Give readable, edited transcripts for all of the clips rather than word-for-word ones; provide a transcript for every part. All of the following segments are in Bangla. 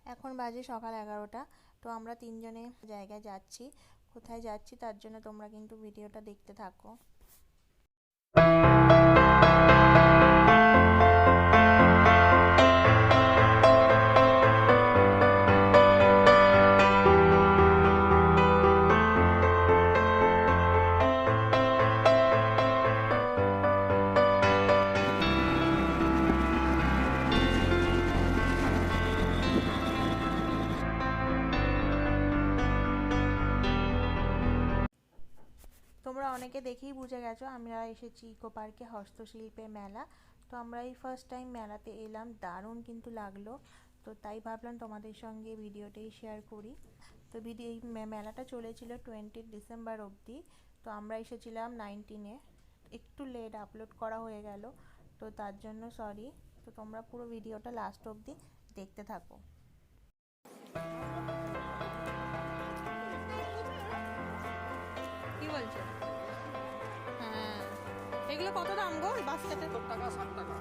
এখন বাজে সকাল 11টা। তো আমরা তিনজনে জায়গায় যাচ্ছি। কোথায় যাচ্ছি তার জন্য তোমরা কিন্তু ভিডিওটা দেখতে থাকো। তোমরা অনেকে দেখেই বুঝে গেছো আমরা এসেছি ইকো পার্কে, হস্তশিল্পের মেলা। তো আমরা এই ফার্স্ট টাইম মেলাতে এলাম, দারুণ কিন্তু লাগলো। তো তাই ভাবলাম তোমাদের সঙ্গে ভিডিওটাই শেয়ার করি। তো এই মেলাটা চলেছিল 20 ডিসেম্বর অবধি। তো আমরা এসেছিলাম 19-এ, একটু লেট আপলোড করা হয়ে গেল, তো তার জন্য সরি। তো তোমরা পুরো ভিডিওটা লাস্ট অবধি দেখতে থাকো। কি বলছো? হ্যাঁ, এগুলো কত দাম গো? বাস্কেটে 70 টাকা 60 টাকা।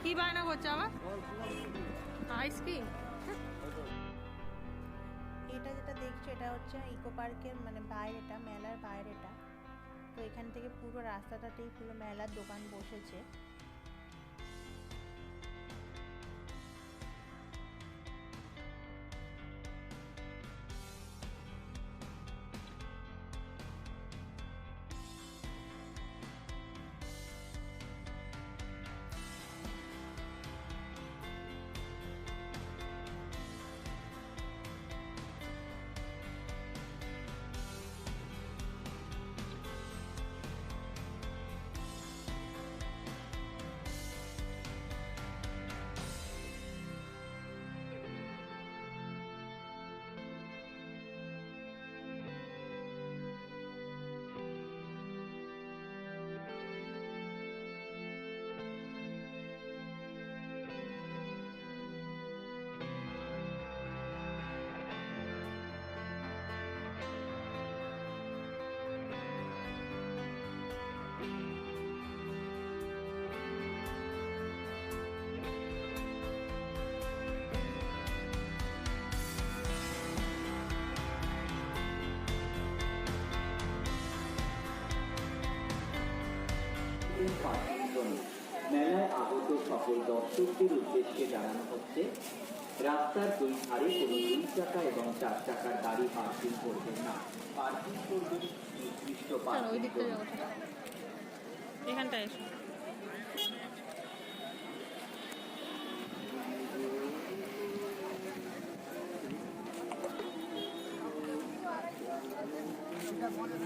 কি বায়না করছে আবার? আইসক্রিম। এটা যেটা দেখছো এটা হচ্ছে ইকো পার্কের মানে বাইরেটা, মেলার বাইরেটা। তো এখান থেকে পুরো রাস্তাটাতেই পুরো মেলার দোকান বসেছে। মেলায় আগত সকল দর্শকদের উদ্দেশ্যে জানানো হচ্ছে, রাস্তার দুই ধারে কোনো 2 চাকা এবং 4 চাকার গাড়ি পার্কিং করবেন না। পার্কিং করবেন নির্দিষ্ট পার্কিং জোন। এখানটায় এসো।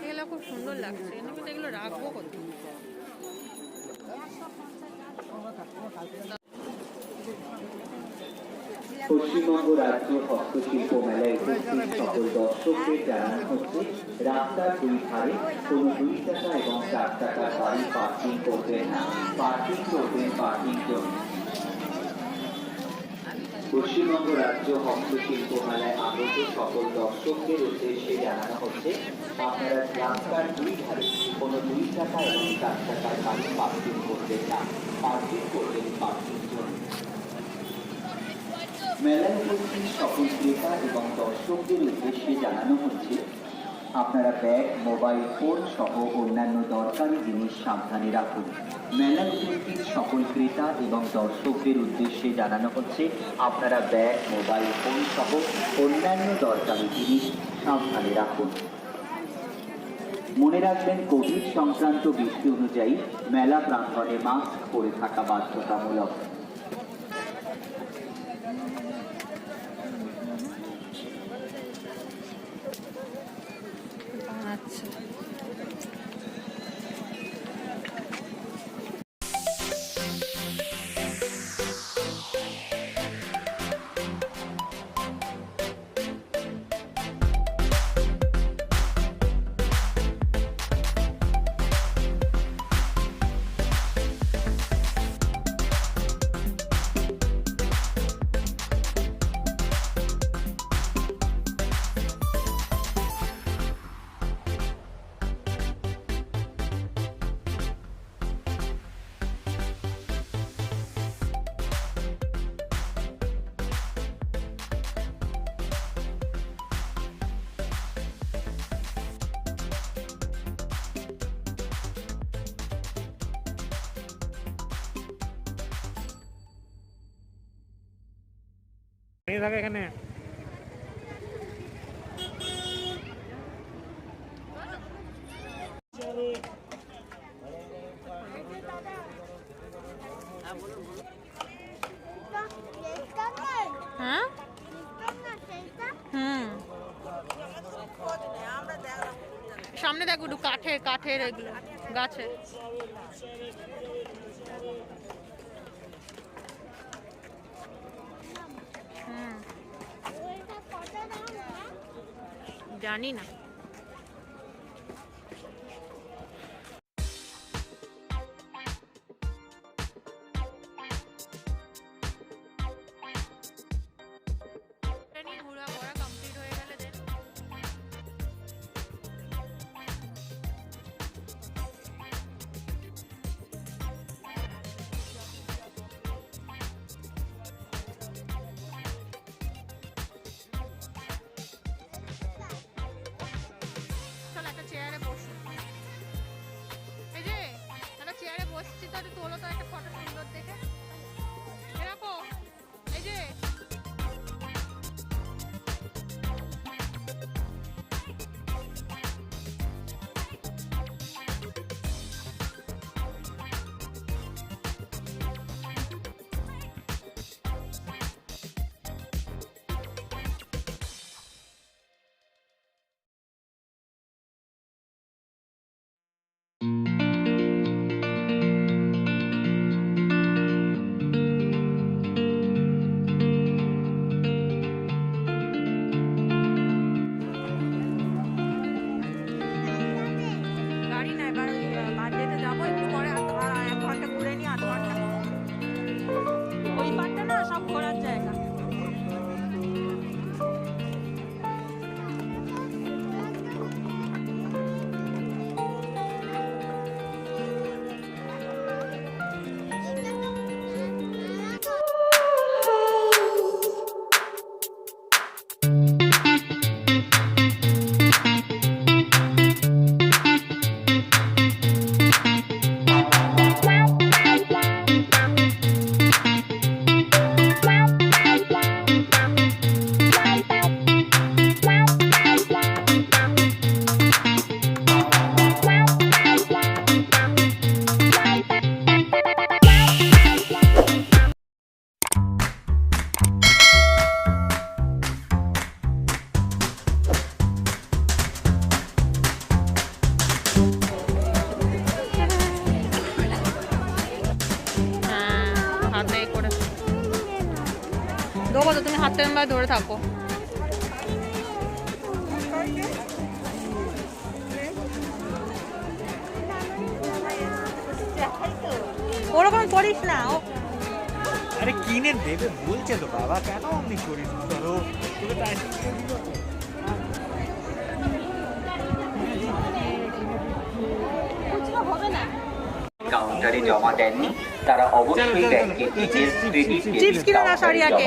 এগুলো খুব সুন্দর লাগছে, কিন্তু এগুলো রাখবো কোথায়? পশ্চিমবঙ্গ রাজ্য হস্তশিল্প মেলায় উপস্থিত সকল দর্শকদের জানানো হচ্ছে, রাস্তার দুই ধারে কোনো 2 চাকা এবং 4 চাকার গাড়ি পার্কিং করবেন না। পার্কিং করবেন পার্কিং জোন। পশ্চিমবঙ্গ রাজ্য হস্তশিল্প মেলায় আগত সকল দর্শকদের উদ্দেশ্যে জানানো হচ্ছে, আপনারা রাস্তার দুই ধারে কোনো 2 চাকা এবং 4 চাকার গাড়ি পার্কিং করবেন না। পার্কিং করবেন পার্কিং জোন। মেলায় উপস্থিত সকল ক্রেতা এবং দর্শকদের উদ্দেশ্যে জানানো হচ্ছে, আপনারা ব্যাগ, মোবাইল ফোন সহ অন্যান্য দরকারি জিনিস সাবধানে রাখুন। মেলায় উপস্থিত সকল ক্রেতা এবং দর্শকদের উদ্দেশ্যে জানানো হচ্ছে, আপনারা ব্যাগ, মোবাইল ফোন সহ অন্যান্য দরকারি জিনিস সাবধানে রাখুন। মনে রাখবেন, কোভিড সংক্রান্ত বিধি অনুযায়ী মেলা প্রাঙ্গণে মাস্ক পরে থাকা বাধ্যতামূলক। আচ্ছা, থাকে এখানে। হ্যাঁ সামনে দেখো একটু কাঠের এগুলো গাছে। জানি না। ঘোরা ঘোরা কমপ্লিট হয়ে গেলে দেন চল একটা চেয়ারে বসি। এই যে একটা চেয়ারে বসছি তো একটু তোলো তো একটা ফটো সুন্দর দেখে এরকম। এই যে গাড়ি না এবার ওই বাজেটে যাবো একটু পরে আর 1 ঘন্টা ঘুরে নি 8 ঘন্টা। ওই পাটটা না সব ঘোরার জায়গা। দেবো তো তুমি হাতে ধরে থাকো। ওরকম করিস না। আরে কিনে দেবে বলছে তো বাবা, কেন আপনি করিস? চলো তুমি তো হবে না। কাউন্টারে জমা দেননি তারা অবশ্যই ব্যাংকে ডিটেইলস ক্রেডিট চিপস কিনে দাও সারিয়াকে।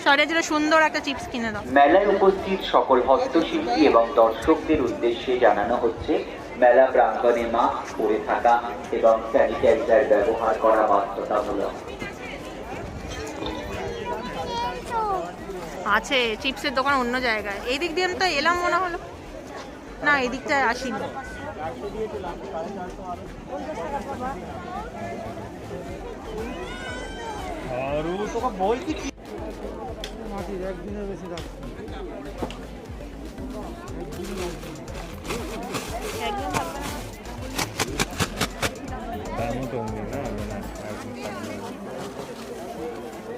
সারিয়া যেটা সুন্দর একটা চিপস কিনে দাও। মেলায় উপস্থিত সকল হস্তশিল্পী এবং দর্শকদের উদ্দেশ্যে জানানো হচ্ছে মেলা প্রাঙ্গণে মাস্ক পরে থাকা এবং স্যানিটাইজার ব্যবহার করা বাধ্যতামূলক। আছে চিপসের দোকান অন্য জায়গায়। এই দিক দিয়ে তো এলাম মনে হলো না, এই দিকটায় আসিনি। বলছি কি একদিনের বেশি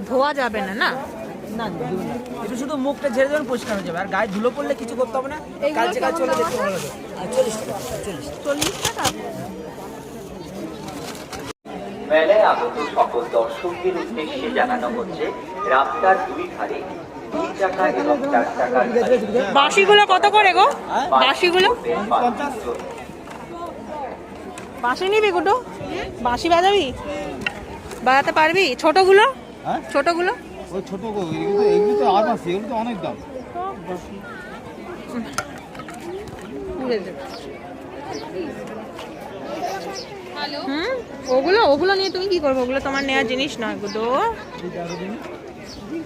ধোয়া যাবে না না? না একটু শুধু মুখটা ঝেড়ে দেবেন, পরিষ্কার হয়ে যাবে। আর গায়ে ধুলো পড়লে কিছু করতে হবে না। কালচে কাজ চলে দেখতে ভালো লাগে। 40 টাকা। মেলায় আগত সকল দর্শকদের উদ্দেশ্যে জানানো হচ্ছে রাস্তার দুই ধারে 2 টাকা এবং 4 টাকার বাঁশিগুলো কত করে গো? বাঁশিগুলো বাঁশি নিবি গুটো? বাঁশি বাজাবি? বাজাতে পারবি? ছোটগুলো? ছোটগুলো ওই ছোট এগুলো তো আজ আছে, এগুলো তো অনেক দাম। ওগুলো নিয়ে তুমি কি করবে? ওগুলো তোমার নেওয়ার জিনিস নয় গুটো। কি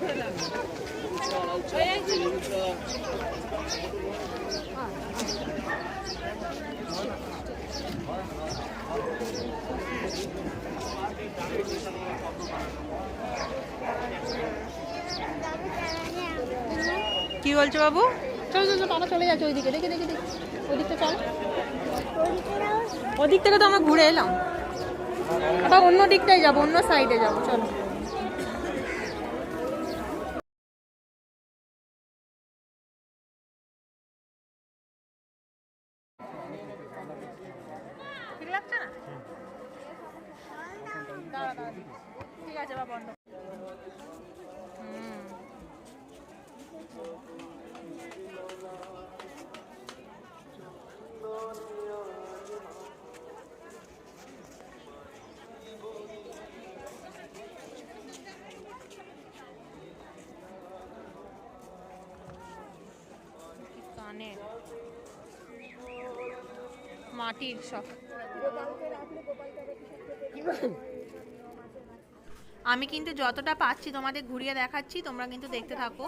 বলছো বাবু? চলো চলো বাবা চলে যাচ্ছে ওইদিকে, দেখে দেখে দেখে ওইদিকটা চলো। ওদিক থেকে তো আমরা ঘুরে এলাম, আবার অন্য দিকটাই যাবো, অন্য সাইডে যাবো, চলো। ঠিক লাগছে না? দাঁড়া দাঁড়া, ঠিক আছে বা বন্ধ। কানের মাটির সব। আমি কিন্তু যতটা পাচ্ছি তোমাদের ঘুরিয়ে দেখাচ্ছি, তোমরা কিন্তু দেখতে থাকো।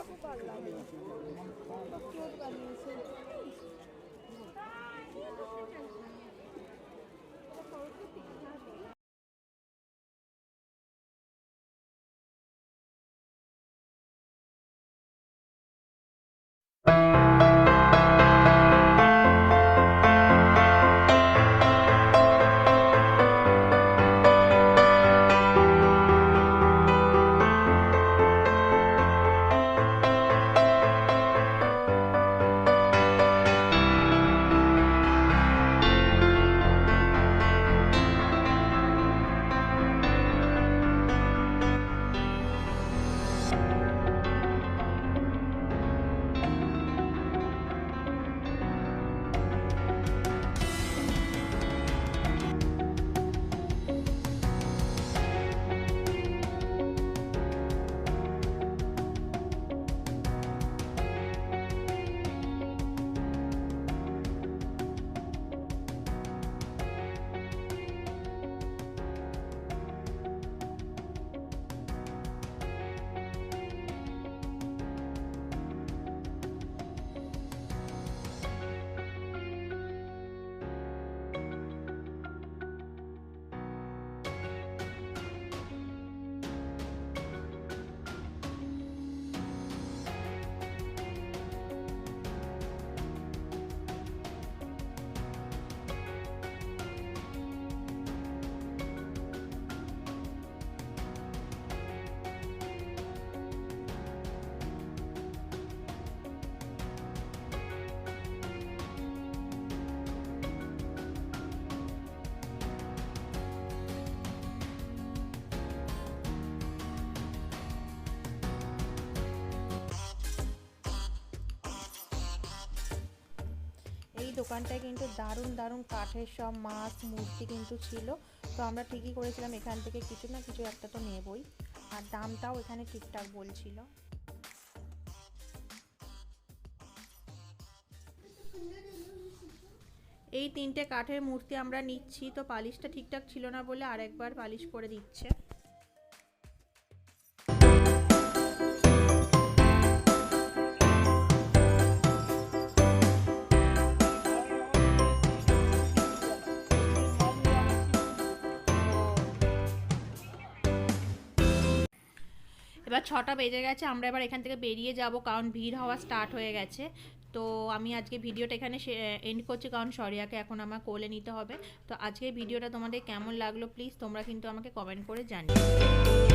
এই দোকানটায় কিন্তু দারুণ দারুণ কাঠের সব মাছ মূর্তি কিন্তু ছিল। তো আমরা ঠিকই করেছিলাম, এখান থেকে কিছু না কিছু একটা তো নেবই, আর দামটাও এখানে ঠিকঠাক বলছিল। এই 3টে কাঠের মূর্তি আমরা নিচ্ছি, তো পালিশটা ঠিকঠাক ছিল না বলে আরেকবার পালিশ করে দিচ্ছে। এবার 6টা বেজে গেছে, আমরা এবার এখান থেকে বেরিয়ে যাব, কারণ ভিড় হওয়া স্টার্ট হয়ে গেছে। তো আমি আজকে ভিডিওটা এখানে এন্ড করছি, কারণ শরিয়াকে এখন আমার কোলে নিতে হবে। তো আজকের ভিডিওটা তোমাদের কেমন লাগলো প্লিজ তোমরা কিন্তু আমাকে কমেন্ট করে জানিও।